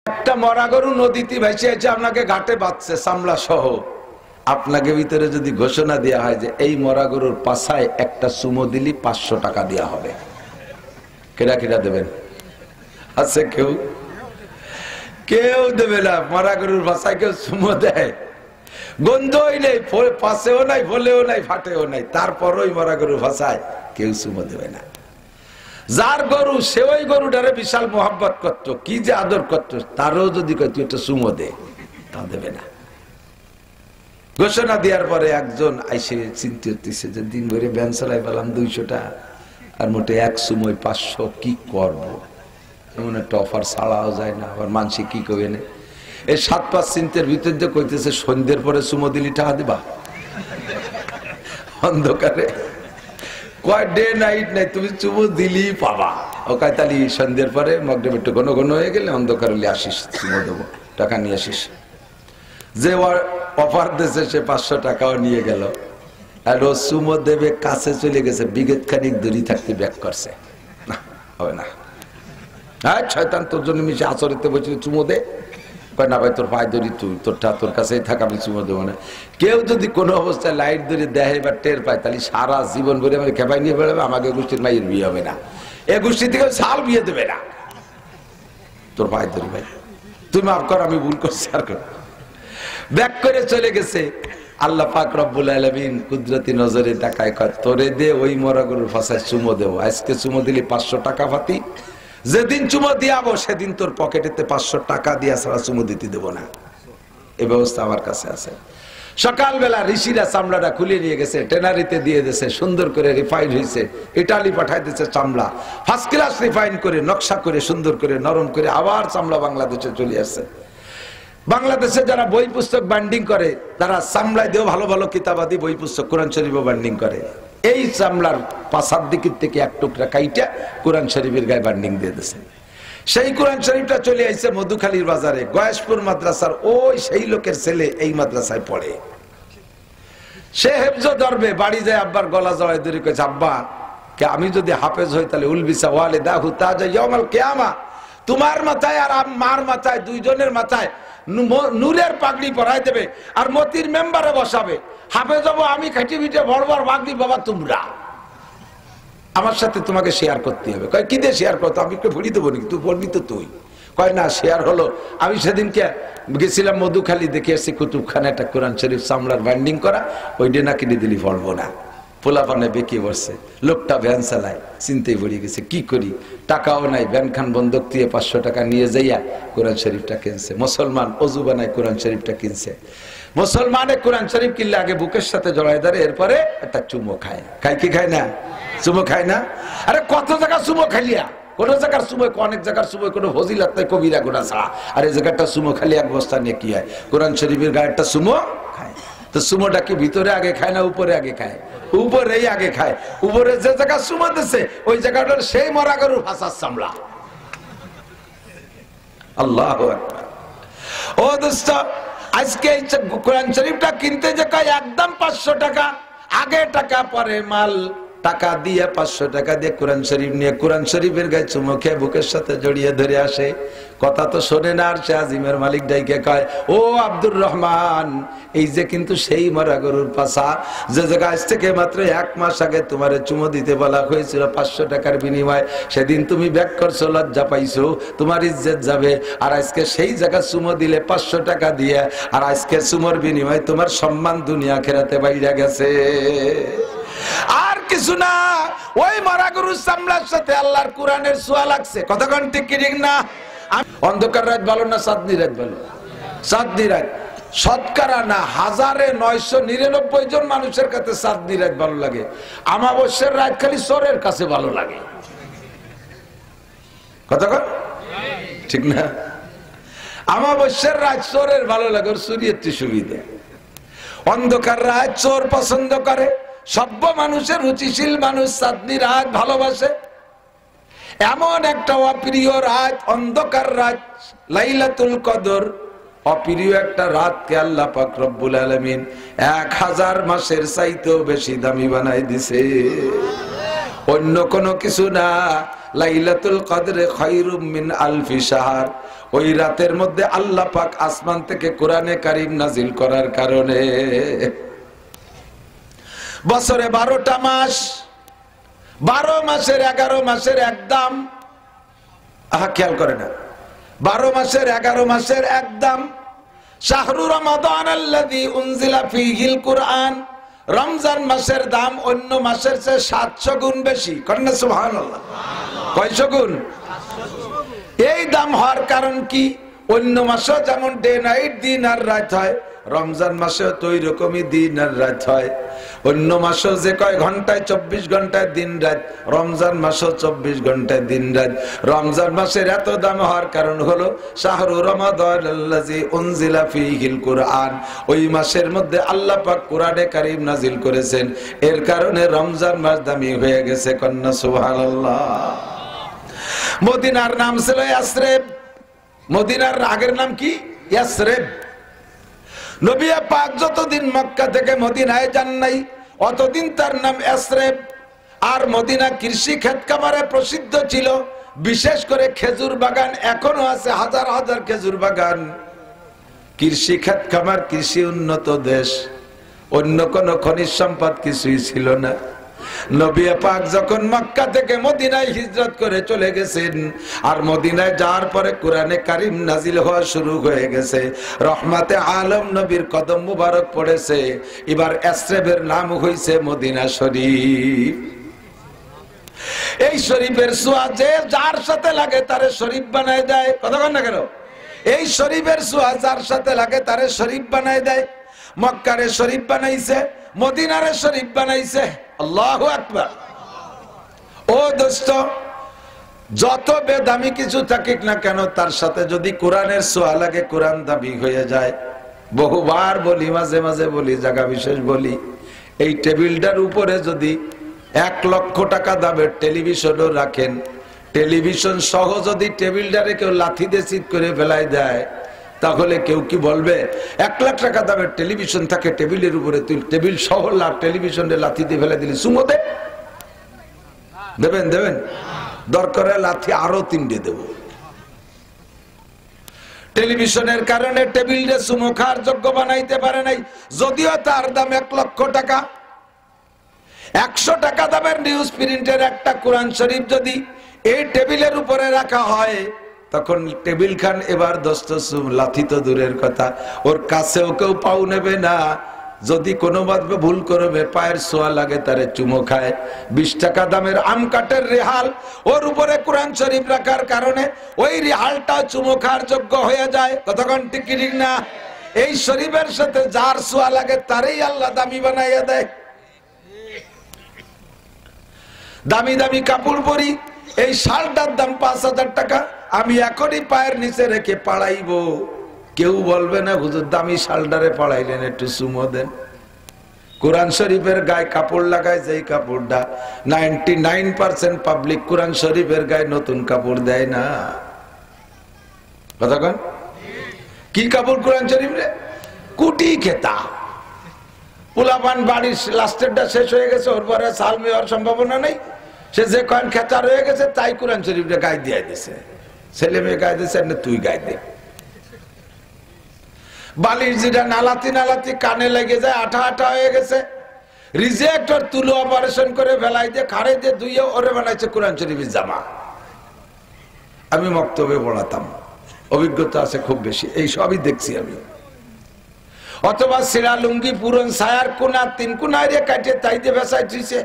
একটা মরা গরু নদীতে ভেসে এসে আপনাকে ঘাটে বাঁধছে চামড়া সহ, আপনাকে ভিতরে যদি ঘোষণা দেওয়া হয় যে এই মরা গরুর পাছায় একটা চুমো দিলি 500 টাকা দেওয়া হবে, কেডা কেডা দেবেন? আছে কেউ? কেউ দেবে না। মরা গরুর পাছায় কেউ চুমো দেয়? গন্ধই নেই, পাশেও নাই, ফলেও নাই, ফাটেও নাই, তারপর ওই মরা গরুর ভাষায় কেউ চুমো দেবে না। যার গরু সে ওই গরুটারে বিশাল মোহাব্বত করতো, কি যে আদর করতো, তারও যদি তুই একটা চুমো দে, তা দেবে না। ঘোষণা দেওয়ার পরে একজন আইসে চিন্তা করতেছে যে দিন ভরে ভ্যান চালাই পেলাম 200টা, আর মোটে এক চুমোয় 500, কি করবো? এমন একটা অফার ছাড়াও যায় না, আবার মানসি কি কবে না। এই 7-5 চিন্তার ভিতর দিয়ে কইতেছে সন্ধ্যের পরে চুমো দিলি টাকা দিবা? অন্ধকারে কয় ডে নাইট নাই, তুমি চুমো দিলি পাবা। ও কয় তালি সন্ধ্যের পরে মগরব একটু ঘন ঘন হয়ে গেলে অন্ধকার হলে আসিস, চুমো দেবো, টাকা নিয়ে আসিস। যে অফার দিয়েছে সে 500 টাকাও নিয়ে গেল, আর ও চুমো দেবে কাছে চলে গেছে, বিগত খানিক দূরে থাকতে ব্যাক করছে, না হবে না। হ্যাঁ শয়তান, তোর জন্য মিশে আচরিতে বসে চুমো দে। না ভাই তোর পায়ে ধরি, তুই তোরটা তোর কাছেই থাক, আমি চুমো দেবো না। কেউ যদি কোনো অবস্থায় লাইট ধরে দেয় বা টের পায়, তাহলে সারা জীবন ভরে আমার খেপাই নিয়ে বেড়াবে, আমাকে গোষ্ঠীর মায়ের বিয়ে হবে না, এ গোষ্ঠী থেকে সাল বিয়ে দেবে না। তোর পায়ে ধরি ভাই, তুই মাফ কর, আমি ভুল করছি, আর ব্যাক করে চলে গেছে। আল্লাহ পাক রব্বুল আলামিন কুদরতি নজরে তাকায় কয় তোরে দে ওই মরা গরুর ফাঁসায় চুমো দেবো, আজকে চুমো দিলি 500 টাকা পাতি, যেদিন চুমো দিয়াবো সেদিন তোর পকেটেতে 500 টাকা দিয়া ছাড়া চুমো দিতে দেবো না। এই ব্যবস্থা আমার কাছে আছে। সকালবেলা ঋষিরা চামড়াটা খুলে নিয়ে গেছে, টেনারিতে দিয়ে দিয়েছে, সুন্দর করে রিফাইন হয়েছে, ইটালি পাঠাই দিয়েছে চামড়া, ফার্স্ট ক্লাস রিফাইন করে নকশা করে সুন্দর করে নরম করে আবার চামড়া বাংলাদেশে চলে আসছে। বাংলাদেশে যারা বই পুস্তক বাইন্ডিং করে তারা চামড়ায় দিয়েও ভালো ভালো কিতাবাদি বই পুস্তক কোরআন শরীফও বাইন্ডিং করে। এই চামড়ার পাশার দিকের থেকে এক টুকরা কাইটা কোরআন শরীফের গায়ে বাইন্ডিং দিয়ে দিয়েছে। সেই কোরআন শরীফটা চলে আইছে মধুখালীর বাজারে, গয়েশপুর মাদ্রাসার ওই সেই লোকের ছেলে এই মাদ্রাসায় পড়ে। সে হেফজ ধরবে, বাড়ি যায় আব্বার গলা জড়ায় ধরে কইছে, আব্বা কে আমি যদি হাফেজ হই তাহলে উলবিসা ওয়ালিদাহু তাজা ইয়াউমাল কিয়ামা, তোমার মাথায় আর মার মাথায় দুইজনের মাথায় নূরের পাগড়ি পরাই দেবে, আর মতির মেম্বারে বসাবে। হাফেজ হবো আমি, খাটি পিঠে বড় বড় পাগড়ি বাবা তোমরা, আমার সাথে তোমাকে শেয়ার করতে হবে। কয় কি দিয়ে শেয়ার করতো? আমি একটু ভুড়ি দেবো নাকি, তুই পড়বি তো তুই। কয় না শেয়ার হলো। আমি সেদিনকে গেছিলাম মধুখালী, দেখে এসেছি কুতুবখানা একটা কোরআন শরীফ চামড়ার বাইন্ডিং করা, ওইটা না কিনে দিলি পড়বো না। পোলাপানে বেঁকে বসছে, লোকটা ভ্যান চালায়, চিন্তায় পড়ে গেছে কি করি, টাকাও নাই, ভ্যান খান বন্ধক দিয়ে 500 টাকা নিয়ে যাইয়া কোরআন শরীফটা কিনছে। মুসলমান অজু বানায় কোরআন শরীফটা কিনছে। মুসলমানে কোরআন শরীফ কিনলে আগে বুকের সাথে জড়ায় ধরে, এরপরে একটা চুমো খায়। খায় কি খায় না? চুমো খায় না? আরে কত জায়গা চুমো খাইলিয়া, কোন জায়গার চুমো, অনেক জায়গার চুমো কোনো ফজিলত নাই, কবিরা গোনা ছাড়া। আর এই জায়গাটা চুমো খালি এক বস্তা নিয়ে কি হয়? কোরআন শরীফের গায়ে একটা চুমো খায়। তো চুমোটা কি ভিতরে আগে খায় না উপরে আগে খায়? উপরেই আগে খায়। উপরে যে জায়গা চুমো দিচ্ছে ওই জায়গাটার সেই মরা গরুর ফাঁসার চামড়া। আল্লাহু আকবার। ও দোস্ত, আজকে কোরআন শরীফটা কিনতে যে কয় একদম 500 টাকা, আগে টাকা পরে মাল, টাকা দিয়ে 500 টাকা দিয়ে কোরআন শরীফ নিয়ে কোরআন শরীফের গায়ে চুমো খেয়ে বুকের সাথে জড়িয়ে ধরে আসে। কথা তো শোনে না, আর সে আজিমের মালিক ডাইকে কয়, ও আব্দুর রহমান, এই যে কিন্তু সেই মরা গরুর পাছা, যে জায়গা আজ থেকে মাত্র 1 মাস আগে তোমার চুমো দিতে বলা হয়েছিল 500 টাকার বিনিময়, সেদিন তুমি ব্যাক করছো, লজ্জা পাইছো, তোমার ইজ্জত যাবে। আর আজকে সেই জায়গা চুমো দিলে 500 টাকা দিয়ে, আর আজকে চুমোর বিনিময় তোমার সম্মান দুনিয়া আখিরাতে বাইরে গেছে। আর কিছু না, ওই মরা গরুর চামড়ার সাথে আল্লাহর কোরআনের ছোঁয়া লাগছে। কতক্ষণ ঠিক না? অন্ধকার রাত ভালো না চাঁদনি রাত ভালো? চাঁদনি রাত। শতকরা না 1999 জন মানুষের কাছে চাঁদনি রাত ভালো লাগে। আমাবস্যার রাত খালি চোরের কাছে ভালো লাগে। কতক্ষণ ঠিক না? আমাবস্যার রাত চোরের ভালো লাগে, ওর চুরির সুবিধা। অন্ধকার রাত চোর পছন্দ করে, সভ্য মানুষের রুচিশীল মানুষ চাঁদনি রাত ভালোবাসে। এমন একটা অপ্রিয় রাত, অন্ধকার রাত, লাইলাতুল কদর, অপ্রিয় একটা রাতকে আল্লাহ পাক রব্বুল আলামিন 1000 মাসের চাইতেও বেশি দামি বানাই দিছে। অন্য কোনো কিছু না। লাইলাতুল কদরে খায়রুম মিন আলফি শাহর, ওই রাতের মধ্যে আল্লাহ পাক আসমান থেকে কোরআনে কারীম নাজিল করার কারণে বছরে 12টা মাস, 12 মাসের 11 মাসের এক দাম। খেয়াল করে না, 12 মাসের 11 মাসের এক দাম। শাহরু রমাদান আল্লাযী উনজিলা ফীহিল কুরআন, রমজান মাসের দাম অন্য মাসের চেয়ে 700 গুণ বেশি। কন্যা সুবহানাল্লাহ। কয়শো গুণ? এই দাম হওয়ার কারণ কি? অন্য মাসে যেমন ডে নাইট, দিন আর রাত হয়, রমজান মাসেও তো ওই রকমই দিন আর রাত হয়। অন্য মাসেও যে কয় ঘন্টায় 24 ঘন্টায় দিন রাত, রমজান মাসেও 24 ঘন্টায় দিন রাত। রমজান মাসের এত দাম হওয়ার কারণ হলো শাহরু রমাদান আল্লাযী উনজিলা ফীহিল কুরআন, ওই মাসের মধ্যে আল্লাহ পাক কোরআনে কারীম নাজিল করেছেন, এর কারণে রমজান মাস দামি হয়ে গেছে। কন্যা সুবহানাল্লাহ। মদিনার নাম ছিল ইয়াসরিব, মদিনার আগের নাম কি? ইয়াসরিব। নবী পাক যতদিন মক্কা থেকে মদিনায় যান নাই, অতদিন তার নাম ইয়াসরিব। আর মদিনা কৃষি ক্ষেত খামারে প্রসিদ্ধ ছিল, বিশেষ করে খেজুর বাগান এখনো আছে, হাজার হাজার খেজুর বাগান। কৃষি ক্ষেত খামার, কৃষি উন্নত দেশ, অন্য কোন খনিজ সম্পদ কিছুই ছিল না। নবী পাক যখন মক্কা থেকে মদিনায় হিজরত করে চলে গেছেন, আর মদিনায় যাওয়ার পরে কোরআনে কারীম নাজিল হওয়া শুরু হয়ে গেছে, রহমাতে আলম নবীর কদম মুবারক পড়েছে। এবার ইয়াসরিবের নাম হইছে মদিনা শরীফ। এই শরীফের ছোঁয়া যে যার সাথে লাগে তারে শরীফ বানায় দেয়। কথা বল না কেন? এই শরীফের ছোঁয়া যার সাথে লাগে তারে শরীফ বানায় দেয়। মক্কারে শরীফ বানাইছে, মদিনারে শরীফ বানাইছে। আল্লাহু আকবার। ও দোস্ত, যত বেদামি কিছু থাকুক না কেন, তার সাথে যদি কোরআনের ছোঁয়া লাগে, কোরআন দামি হয়ে যায়। বহুবার বলি, মাঝে মাঝে বলি, জায়গা বিশেষ বলি, এই টেবিলটার উপরে যদি 1 লক্ষ টাকা দামের টেলিভিশনও রাখেন, টেলিভিশন সহ যদি টেবিলটারে কেউ লাথি দিয়ে চিৎ করে ফেলাই দেয়, তাহলে কেউ কি বলবে 1 লাখ টাকা দামের টেলিভিশন থাকে টেবিলের উপরে, তুই টেবিল সহ টেলিভিশনে লাথি দিয়ে ফেলে দিলি, সুমো দে? দেবেন? দেবেন? দরকারে লাথি আরো 3টে দেব। টেলিভিশনের কারণে টেবিলটা সুমো খাওয়ার যোগ্য বানাইতে পারে নাই, যদিও তার দাম 1 লক্ষ টাকা। 100 টাকা দামের নিউজ প্রিন্টের একটা কোরআন শরীফ যদি এই টেবিলের উপরে রাখা হয়, তখন টেবিল খান এবার দোস্ত লাথি তো দূরের কথা, ওর কাছেও কেউ পাও নেবে না। যদি কোনো ভাবে ভুল করবে, পায়ের ছোঁয়া লাগে, তারে চুমো খায়। 20 টাকা দামের আম কাঠের রেহাল, ওর উপরে কোরআন শরীফ রাখার কারণে ওই রেহালটা চুমো খাওয়ার যোগ্য হয়ে যায়। কতক্ষণ ঠিক না? এই শরীফের সাথে যার ছোঁয়া লাগে তারই আল্লাহ দামি বানাইয়া দেয়। দামি দামি কাপড় পরি, এই শালটার দাম 5000 টাকা, আমি এখনই পায়ের নিচে রেখে পাড়াইব, কেউ বলবে না হুজুর দামি শালটারে পাড়াইলেন, একটু চুমো দেন। কোরআন শরীফের গায়ে কাপড় লাগায়, যেই কাপড়টা 99% পাবলিক কোরআন শরীফের গায়ে নতুন কাপড় দেয় না। কথা কন? কি কাপড় কোরআন শরীফ রে? কুটি খেতা। পোলাপান বাড়ির লাস্টেরটা শেষ হয়ে গেছে, ওর পরে সাল মেয়ার সম্ভাবনা নেই, সে যে কয়েন খেতা রয়ে গেছে তাই কোরআন শরীফটা গায়ে দিয়ে দিছে। ছেলে মেয়ে গায়ে দিছে, তুই গায়ে দে। বালির যেটা নালাতি নালাতি কানে লেগে যায়, আঠা আঠা হয়ে গেছে, রিজেক্টর তুলো অপারেশন করে ফেলাই দিয়ে খাড়ে দিয়ে ধুইয়ে ওরে বানাইছে কোরআন শরীফের জামা। আমি মক্তবে পড়াতাম, অভিজ্ঞতা আছে খুব বেশি, এই সবই দেখছি আমি। অথবা সিরা লুঙ্গি পুরন ছায়ার কোনা 3 কোনায় রে কাটে তাই দিয়ে বেসাই দিছে।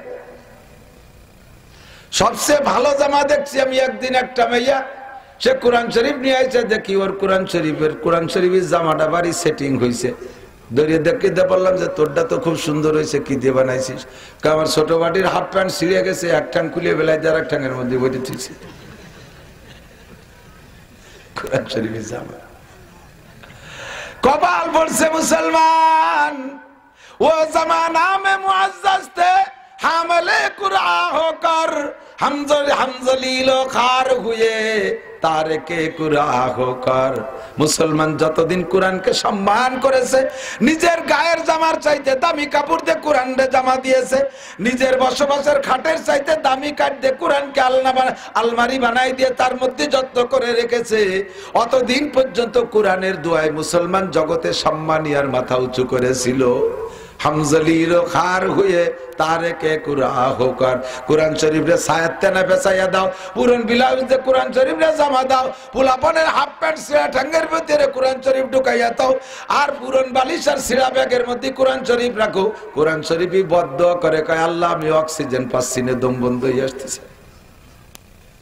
সবচেয়ে ভালো জামা দেখছি আমি একদিন, একটা মেয়া সে কোরআন শরীফ নিয়ে আইছে, দেখি ওর কোরআন শরীফের জামাটা বাড়ি সেটিং হয়েছে, ধরিয়ে দেখে বললাম যে তোরটা তো খুব সুন্দর হয়েছে, কি দিয়ে বানাইছিস? আমার ছোট বাটির হাফ প্যান্ট ছিঁড়ে গেছে, এক ঠাং খুলে বেলায় দিয়ে আর ঠাঙের মধ্যে বইতে ঠিকছে কোরআন শরীফের জামা। কপাল পড়ছে মুসলমান, ও জামানা মে মুআজ্জাজ थे हामले कुरा होकर হামজলিলো খার হুয়ে তারকে কুরাহ কর। মুসলমান যতদিন কোরআনকে সম্মান করেছে, নিজের গায়ের জামার চাইতে দামি কাপড় দিয়ে কোরআনকে জামা দিয়েছে, নিজের বসবাসের খাটের চাইতে দামি কাঠ দিয়ে কোরআনকে আলমারি বানাই দিয়ে তার মধ্যে যত্ন করে রেখেছে, অতদিন পর্যন্ত কোরআনের দোয়ায় মুসলমান জগতে সম্মানিয়ার মাথা উঁচু করেছিল। হামজলিরো খার হয়ে তারেকে কুরাহ কর। কোরআন শরীফে সায়াতে না বেচাইয়া দাও, পুরন বিলাউজে কোরআন শরীফে জামা দাও, পোলাপনের হাফ প্যান্ট সিরা ঠাঙ্গের ভিতরে কোরআন শরীফ ঢুকাইয়া দাও, আর পুরন বালিশ আর সিরা ব্যাগের মধ্যে কোরআন শরীফ রাখো। কোরআন শরীফই বদ্ধ করে কয়, আল্লাহ আমি অক্সিজেন পাচ্ছি না, দম বন্ধ হয়ে আসতেছে।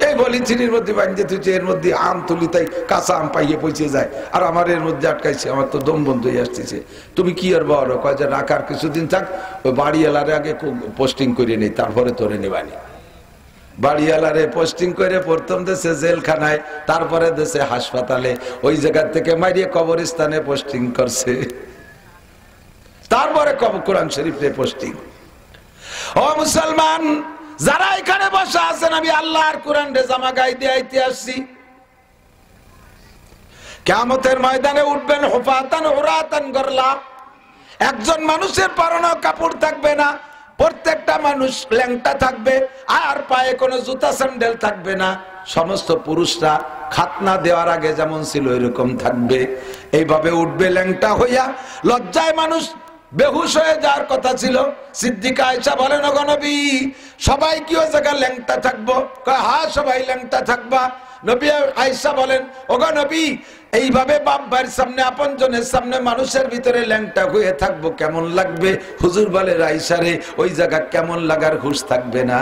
এই পলিথিনের মধ্যে বাঁধতে তুই এর মধ্যে আম তুলি, তাই কাঁচা আম পাইয়ে পৌঁছে যায়, আর আমার এর মধ্যে আটকাইছে, আমার তো দম বন্ধ হয়ে আসতেছে। তুমি কি আর বড় কয় যে রাখার কিছুদিন থাক, ওই বাড়িওয়ালারে আগে পোস্টিং করে নেই, তারপরে তোরে নেবানি। বাড়িওয়ালারে পোস্টিং করে প্রথম দেশে জেলখানায়, তারপরে দেশে হাসপাতালে, ওই জায়গা থেকে মারিয়ে কবরস্থানে পোস্টিং করছে, তারপরে কোরআন শরীফে পোস্টিং। ও মুসলমান যারা এখানে বসা আছেন, আমি আল্লাহর কোরআন রে জামা গায়ে দিয়ে আইতে আসছি। কিয়ামতের ময়দানে উঠবেন হুফাতান উরাতান গরলা, একজন মানুষের পরনে কাপড় থাকবে না, প্রত্যেকটা মানুষ ল্যাংটা থাকবে, আর পায়ে কোনো জুতা স্যান্ডেল থাকবে না। সমস্ত পুরুষরা খাতনা দেওয়ার আগে যেমন ছিল এরকম থাকবে, এইভাবে উঠবে ল্যাংটা হইয়া। লজ্জায় মানুষ বেহুশ হয়ে যাওয়ার কথা ছিল। সিদ্দিকা আয়েশা বলেন, ওগো নবী সবাই কি ওই জায়গা ল্যাংটা থাকবো? কয় হ্যাঁ সবাই ল্যাংটা থাকবা। নবী আয়েশা বলেন, ওগো নবী এইভাবে বাপ ভাইয়ের সামনে, আপনজনের সামনে মানুষের ভিতরে ল্যাংটা হয়ে থাকবো, কেমন লাগবে? হুজুর বলে, আয়েশা রে ওই জায়গা কেমন লাগার হুঁশ থাকবে না।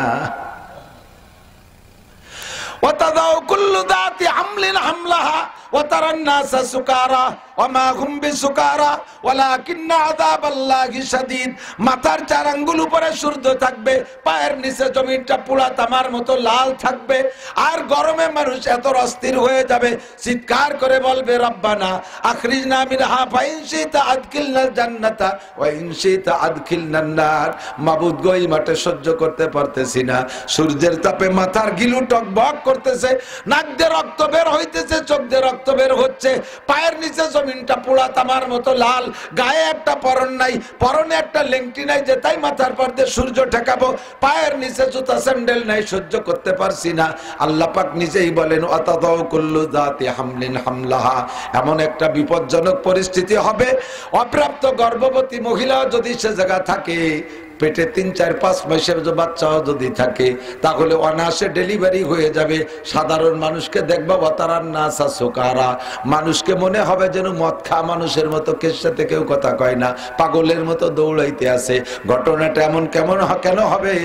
ওয়াতাদাউ কুল্লু যাতি হামলিন হামলাহা ওয়াতারান নাসা সুকারা ওয়ামা হুম বিসুকারা ওয়ালাকিন্না আযাবাল্লাহি শাদীদ। মাথার চার আঙ্গুল উপরে সূর্য থাকবে, পায়ের নিচে জমিনটা পুরা তামার মতো লাল থাকবে, আর গরমে মানুষ এত অস্থির হয়ে যাবে, চিৎকার করে বলবে, রব্বানা আখরিজনা মিনহা ফাইন শিতা আদখিলনাল জান্নাতা ওয়া ইন শিতা আদখিলনান নার। মাবুদ গো এই মাঠে সহ্য করতে পারতেছি না, সূর্যের তাপে মাথার গিলু টকবক করতেছে, নাক দিয়ে রক্ত বের হইতেছে, চোখ দিয়ে রক্ত বের হচ্ছে, পায়ের নিচে জমিনটা পোড়া তামার মতো লাল, গায়ে একটা পরন নাই, পরনে একটা লেংটি নাই যে তাই মাথার পর দিয়ে সূর্য ঠেকাবো, পায়ের নিচে জুতা স্যান্ডেল নাই, সহ্য করতে পারছি না। আল্লাহ পাক নিজেই বলেন, ওয়াতাদাউ কুল্লু যাতি হামলিন হামলাহা। এমন একটা বিপজ্জনক পরিস্থিতি হবে, অপ্রাপ্ত গর্ভবতী মহিলা যদি সে জায়গা থাকে, পেটে 3-4-5 মাসের বাচ্চাও যদি থাকে, তাহলে অনায়াসে ডেলিভারি হয়ে যাবে। সাধারণ মানুষকে দেখবা ওয়াতারান নাসা সুকারা, মানুষকে মনে হবে যেন মদ খা মানুষের মতো, কের সাথে কেউ কথা কয় না, পাগলের মতো দৌড়াইতে আছে। ঘটনাটা এমন কেন হবে?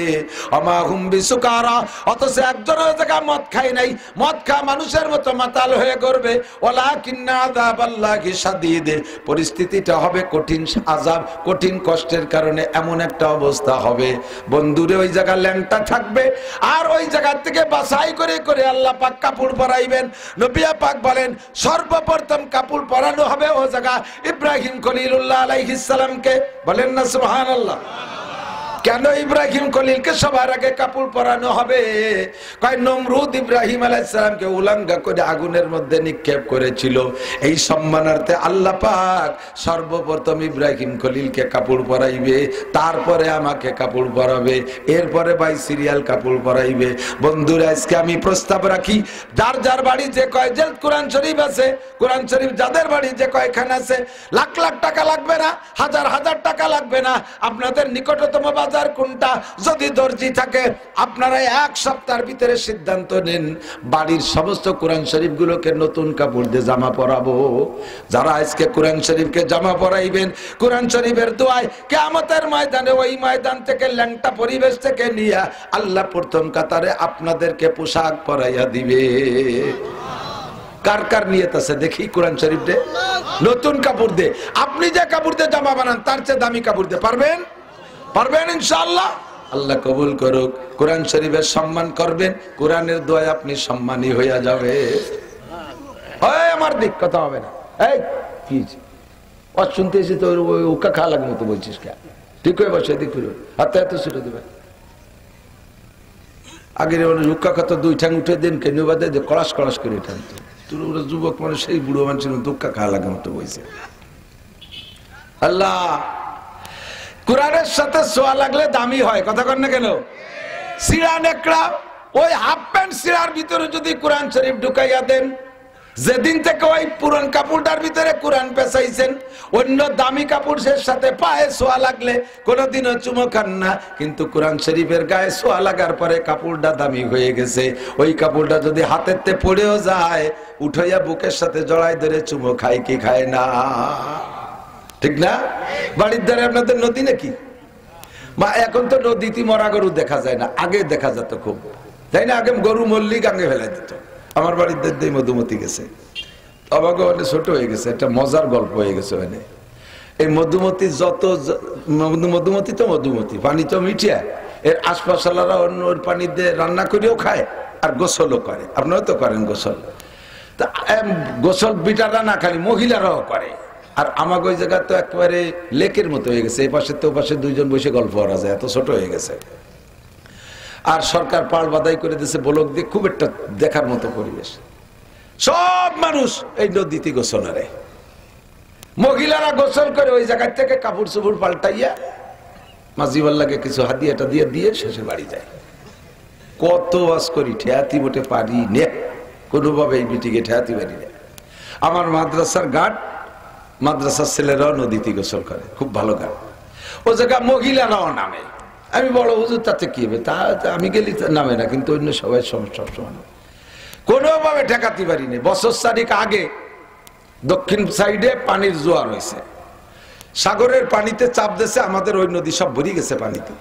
ওমা হুম বিসুকারা, অথচ একজন ওই জায়গা মদ খাই নাই, মদ খা মানুষের মতো মাতাল হয়ে করবে। ওয়ালাকিন্না আযাবাল্লাহি শাদীদ, পরিস্থিতিটা হবে কঠিন আযাব, কঠিন কষ্টের কারণে এমন একটা অবস্থা হবে। বন্ধুরে ওই জায়গা ল্যাংটা থাকবে, আর ওই জায়গা থেকে বাছাই করে করে আল্লাহ পাক কাপড় পরাইবেন। নবী পাক বলেন, সর্বপ্রথম কাপড় পরানো হবে ও জায়গা ইব্রাহিম খলিলুল্লাহ আলাইহিস সালামকে। বলেন না সুবহানাল্লাহ। কেন ইব্রাহিম খলিলকে সবার আগে কাপড় পরানো হবে? কয় নমরুদ ইব্রাহিম আলাইহিস সালামকে উলাঙ্গা করে আগুনের মধ্যে নিক্ষেপ করেছিল, এই সম্মানার্থে আল্লাহ পাক সর্বপ্রথম ইব্রাহিম খলিলকে কাপড় পরাইবে, তারপরে আমাকে কাপড় পরাবে, এরপরে বাই সিরিয়াল কাপড় পরাইবে। বন্ধুরা আজকে আমি প্রস্তাব রাখি, যার যার বাড়ি যে কয় যে কোরআন শরীফ আছে, কোরআন শরীফ যাদের বাড়ি যে কয়খান আছে, লাখ লাখ টাকা লাগবে না, হাজার হাজার টাকা লাগবে না। আপনাদের নিকটতম বাজার কোনটা? যদি দর্জি থাকে, আপনারা 1 সপ্তাহের ভিতরে সিদ্ধান্ত নেন, বাড়ির সমস্ত কোরআন শরীফ গুলোকে নতুন কাপড় দিয়ে জামা পরাবো। যারা আজকে কোরআন শরীফকে জামা পরাইবেন, কোরআন শরীফের দোয়ায় কিয়ামতের ময়দানে, ওই ময়দান থেকে ল্যাংটা পরিবেশ থেকে নিয়ে আল্লাহ প্রথম কাতারে আপনাদেরকে পোশাক পরাইয়া দিবে। কার কার নিয়ত আছে দেখি? কোরআন শরীফ দে, নতুন কাপড় দে। আপনি যে কাপড় দিয়ে জামা বানান তার চেয়ে দামি কাপড় দে, পারবেন? পারবেন ইনশাআল্লাহ। আল্লাহ কবুল করুক। কোরআন শরীফের সম্মান করবেন, কোরআনের দোয়ায় আপনি সম্মানী হইয়া যাবে। হয় আমার দিক কথা হবে না। এই কি শুনতে এসে তো ওকা খা লাগে মতো বলছিস কে? ঠিক হয়ে বসে দিক ফিরবে, হাতে হাতে ছুটে দেবে। আগের মানুষ হুক্কা কত দুই ঠ্যাং উঠে দেন কেন বাদে কড়াস কড়াস করে টানতো। তোর যুবক মানুষ সেই বুড়ো মানুষের দুঃখা খাওয়া লাগে মতো বইছে। আল্লাহ কোরআনের সাথে সোয়া লাগলে দামি হয়, কথা কন না কেন? সিরা নেকড়া ওই হাফ প্যান্ট সিরার ভিতরে যদি কোরআন শরীফ ঢুকাইয়া দেন, যেদিন থেকে ওই পুরান কাপড়টার ভিতরে কোরআন পেঁচাইছেন, অন্য দামি কাপড়ের সাথে পায়ে সোয়া লাগলে কোনোদিনও চুমো খান না। কিন্তু কোরআন শরীফের গায়ে সোয়া লাগার পরে কাপড়টা দামি হয়ে গেছে। ওই কাপড়টা যদি হাতেতে পড়েও যায়, উঠাইয়া বুকের সাথে জড়াই ধরে চুমো খায় কি খায় না? ঠিক না? বাড়ির ধারে আপনাদের নদী নাকি? বা এখন তো নদীতে মরা গরু দেখা যায় না, আগে দেখা যেত খুব, তাই না? আগে গরু মল্লি গাঙ্গে ফেলাই দিত। আমার বাড়ির দিয়ে মধুমতি গেছে, অবাক মানে ছোট হয়ে গেছে, একটা মজার গল্প হয়ে গেছে। মানে এই মধুমতি যত মধুমতি তো মধুমতি, পানি তো মিঠিয়া, এর আশপাশালারা অন্য ওর পানি দিয়ে রান্না করেও খায় আর গোসলও করে। আপনারা তো করেন গোসল, তা গোসল বিটারা না খালি মহিলারাও করে। আর আমাকে ওই জায়গা তো একেবারে লেকের মতো হয়ে গেছে, এই পাশে তো পাশে দুইজন বসে গল্প করা যায়, এত ছোট হয়ে গেছে। আর সরকার পাল বাদাই করে দিয়েছে বলক দিয়ে, খুব একটা দেখার মতো পরিবেশ। সব মানুষ এই নদীতে গোসল আরে, মহিলারা গোসল করে ওই জায়গা থেকে কাপড় চোপড় পাল্টাইয়া মাঝিওয়াল্লাকে কিছু হাদিয়াটা দিয়ে দিয়ে শেষে বাড়ি যায়। কত বাস করি, ঠেয়াতি মোটে পারি নে, কোনোভাবে এই বিটিকে ঠেয়াতি পারি না। আমার মাদ্রাসার গার্ড, মাদ্রাসার ছেলেরাও নদীতে গোসল করে, খুব ভালো গার্ড। ও জায়গা মহিলারাও নামে। আমি বড় হুজুর, তাতে কি হবে? তা আমি গেলি নামে না, কিন্তু অন্য সবাই সবসময় কোনোভাবে ঠেকাতে পারি না। বছর 4 আগে দক্ষিণ সাইডে পানির জোয়ার হয়েছে, সাগরের পানিতে চাপ দিয়েছে, আমাদের ওই নদী সব ভরে গেছে পানিতে।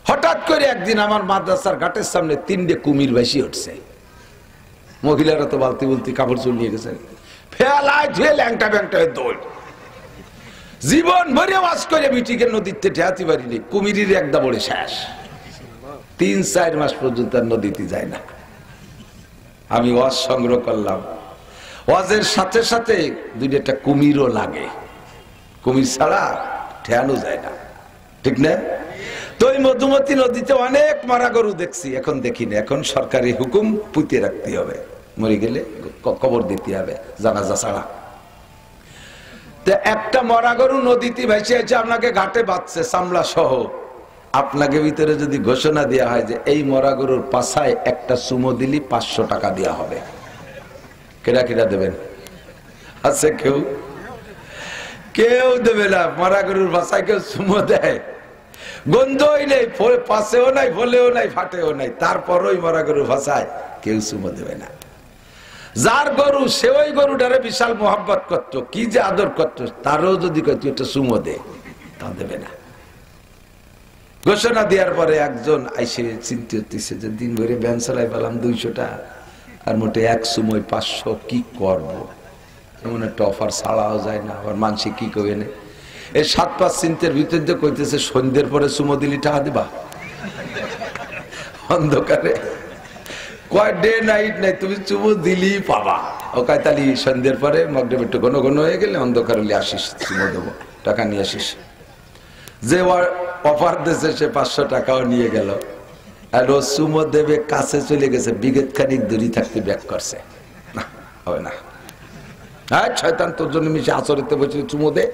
হঠাৎ করে একদিন আমার মাদ্রাসার ঘাটের সামনে 3টে কুমির ভাসি উঠছে। মহিলারা তো বালতি বলতি কাপড় চুল নিয়ে গেছে, ফেলায় ধুয়ে ল্যাংটা ব্যাংটা দৌড়। জীবন ভরে মাছ করে মিটিকে নদীতে ঠেয়াতে পারিনি, কুমিরের একদা বড়ে শেষ। 3-4 মাস পর্যন্ত নদীতে যায় না। আমি ওয়াজ সংগ্রহ করলাম, ওয়াজের সাথে সাথে 2টা কুমিরও লাগে, কুমির ছাড়া ঠেয়ানো যায় না, ঠিক না? তো ওই মধুমতি নদীতে অনেক মারা গরু দেখছি, এখন দেখি না। এখন সরকারি হুকুম পুঁতে রাখতে হবে, মরে গেলে কবর দিতে হবে জানাজা ছাড়া। তো একটা মরা গরু নদীতে ভেসে আছে, আপনাকে ঘাটে বাঁধছে চামড়া সহ। আপনাকে ভিতরে যদি ঘোষণা দেওয়া হয় যে এই মরা গরুর পাছায় একটা চুমো দিলি 500 টাকা দেওয়া হবে, কেডা কেডা দেবেন? আছে কেউ? কেউ দেবে না। মরা গরুর পাছায় কেউ চুমো দেয়? গন্ধই নেই, পাশেও নাই, ফলেও নাই, ফাটেও নাই, তারপরই মরা গরুর পাছায় কেউ চুমো দেবে না। যার গরু সে ওই গরুটারে বিশাল মোহাব্বত করতো, কি যে আদর করতো, তারও যদি কত একটা চুমো দে, তা দেবে না। ঘোষণা দেওয়ার পরে একজন আইসে চিন্তা হতেছে যে দিন ভরে ব্যান চালাই পেলাম 200টা, আর মোটে এক সময় 500, কি করবো? এমন একটা অফার ছাড়াও যায় না, আবার মানসি কি কবে না। এই 7-5 চিন্তার ভিতর দিয়ে কইতেছে সন্ধ্যের পরে চুমো দিলি টাকা দিবা? অন্ধকারে কয় ডে নাইট নাই, তুমি চুমো দিলি পাবা। ও কয় তালি সন্ধ্যের পরে মগরিব একটু ঘন ঘন হয়ে গেলে অন্ধকার হলে আসিস, চুমো দেবো, টাকা নিয়ে আসিস। যে অফার দিয়েছে সে 500 টাকাও নিয়ে গেল, আর ও চুমো দেবে কাছে চলে গেছে, বিগত খানিক দূরে থাকতে ব্যাক করছে। না হবে না, হ্যাঁ শয়তান তোর জন্য মিশে আচরিতে বসে চুমো দে।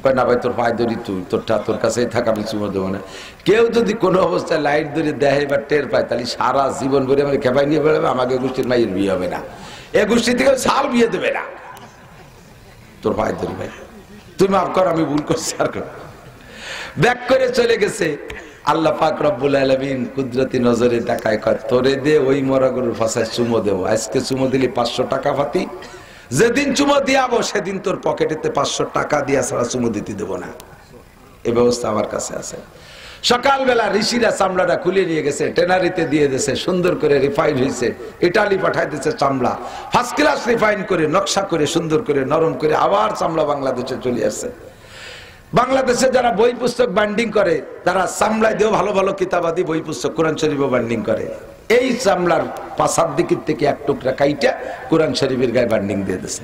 কয় না ভাই তোর পায়ে ধরি, তুই তোর কাছেই থাক, আমি চুমো দেবো না। কেউ যদি কোনো অবস্থায় লাইট ধরে দেয় বা টের পায়, তাহলে সারা জীবন ভরে আমার খেপাই নিয়ে বেড়াবে, আমাকে গোষ্ঠীর মায়ের বিয়ে হবে না, এ গোষ্ঠী থেকে সাল বিয়ে দেবে না। তোর পায়ে ধরি ভাই, তুই মাফ কর, আমি ভুল করছি। আর ব্যাক করে চলে গেছে। আল্লাহ পাক রব্বুল আলামিন কুদরতি নজরে তাকায়, কয় তোরে দে ওই মরা গরুর পাছায় চুমো দেবো। আজকে চুমো দিলি 500 টাকা পাতি, যেদিন চুমো দিয়াবো সেদিন তোর পকেটেতে 500 টাকা দিয়া ছাড়া চুমো দিতে দেবো না। এই ব্যবস্থা আমার কাছে আছে। সকালবেলা ঋষিরা চামড়াটা খুলে নিয়ে গেছে, টেনারিতে দিয়ে দিয়েছে, সুন্দর করে রিফাইন হয়েছে, ইটালি পাঠাই দিয়েছে চামড়া, ফার্স্ট ক্লাস রিফাইন করে নকশা করে সুন্দর করে নরম করে আবার চামড়া বাংলাদেশে চলে আসছে। বাংলাদেশে যারা বই পুস্তক বাইন্ডিং করে, তারা চামড়ায় দিয়েও ভালো ভালো কিতাবাদি বই পুস্তক কোরআন শরীফও বাইন্ডিং করে। এই চামড়ার পাশার দিকের থেকে এক টুকরা কাইটা কোরআন শরীফের গায়ে বাইন্ডিং দিয়ে দিয়েছে।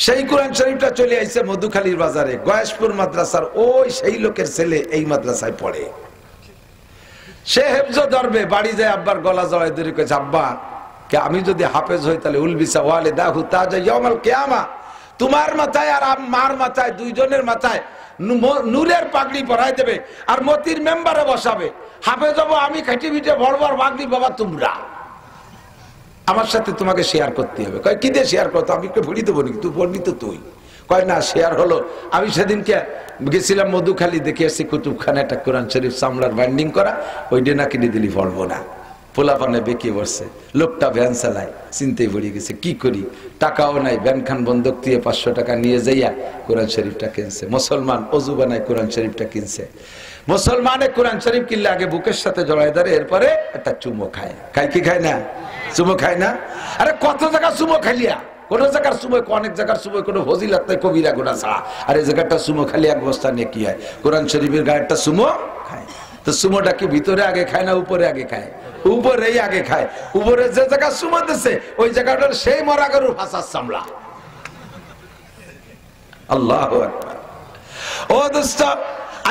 সেই কোরআন শরীফটা চলে আইছে মধুখালীর বাজারে, গয়েশপুর মাদ্রাসার ওই সেই লোকের ছেলে এই মাদ্রাসায় পড়ে। সে হেফজ ধরবে, বাড়ি যায় আব্বার গলা জড়াই ধরে কইছে, আব্বা কে আমি যদি হাফেজ হই তাহলে উলবিসা ওয়ালিদাহু তাজা ইয়াউমাল কিয়ামা, তোমার মাথায় আর মার মাথায় দুইজনের মাথায় নূরের পাগড়ি পরাই দেবে আর মতির মেম্বারে বসাবে। হাফেজ হবো আমি, খাটি পিঠে বড় বড় পাগড়ি বাবা তোমরা, আমার সাথে তোমাকে শেয়ার করতে হবে। কয় কি দিয়ে শেয়ার করতো, আমি ভুড়ি দেবো নাকি, তুই পড়বি তো তুই। কয় না শেয়ার হলো। আমি সেদিনকে গেছিলাম মধুখালী, দেখে আসছি কুতুবখানা একটা কোরআন শরীফ চামড়ার বাইন্ডিং করা, ওই ডেনা কিনে দিলি পড়বো না। পোলাপানে বেঁকে বসছে, লোকটা ভ্যান চালায়, চিন্তায় পড়ে গেছে কি করি, টাকাও নাই, ভ্যান খান বন্ধক দিয়ে 500 টাকা নিয়ে যাইয়া কোরআন শরীফটা কিনছে। মুসলমান অজু বানায় কোরআন শরীফটা কিনছে। মুসলমানে কোরআন শরীফ কিনলে আগে বুকের সাথে জড়ায় ধরে, এরপরে একটা চুমো খায়। খায় কি খায় না? চুমো খায় না? আরে কত জায়গা চুমো খাইলিয়া, কোন জায়গার সময়, অনেক জায়গার সময় কোনো ফজিলত নাই, কবিরা গুনাহ ছাড়া। আর এই জায়গাটা সুমো খালি এক বস্তা নিয়ে কি হয়, কোরআন শরীফের গায়ে একটা সুমো খায়। তো সুমোটা কি ভিতরে আগে খায় না উপরে আগে খায়? উপরেই আগে খায়। উপরে যে জায়গা সুমো দিচ্ছে ওই জায়গাটার সেই মরা গরুর ফাঁসার চামড়া। আল্লাহু আকবার। ও দোস্ত,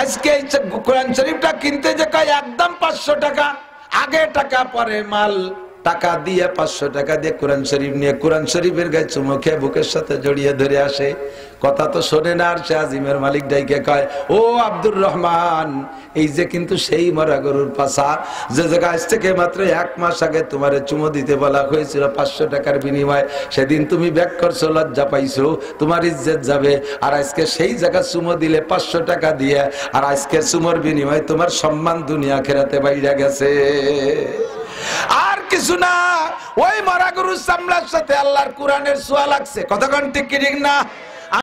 আজকে কোরআন শরীফটা কিনতে যে কয় একদম 500 টাকা, আগে টাকা পরে মাল। টাকা দিয়ে 500 টাকা দিয়ে কোরআন শরীফ নিয়ে কোরআন শরীফের গায়ে চুমো খেয়ে বুকের সাথে জড়িয়ে ধরে আসে। কথা তো শোনে না, আর সে আজিমের মালিক ডাইকে কয়, ও আব্দুর রহমান, এই যে কিন্তু সেই মরা গরুর পাশা, যে জায়গা আজ থেকে মাত্র 1 মাস আগে তোমারে চুমো দিতে বলা হয়েছিল 500 টাকার বিনিময়ে, সেদিন তুমি ব্যাক করছো, লজ্জা পাইছো, তোমার ইজ্জত যাবে। আর আজকে সেই জায়গা চুমো দিলে 500 টাকা দিয়ে, আর আজকে চুমোর বিনিময়ে তোমার সম্মান দুনিয়া আখিরাতে বাইরে গেছে। আর কিছু না, ওই মরা গরুর চামড়ার সাথে আল্লাহর কোরআনের ছোঁয়া লাগছে। কতক্ষণ ঠিক কি ঠিক না?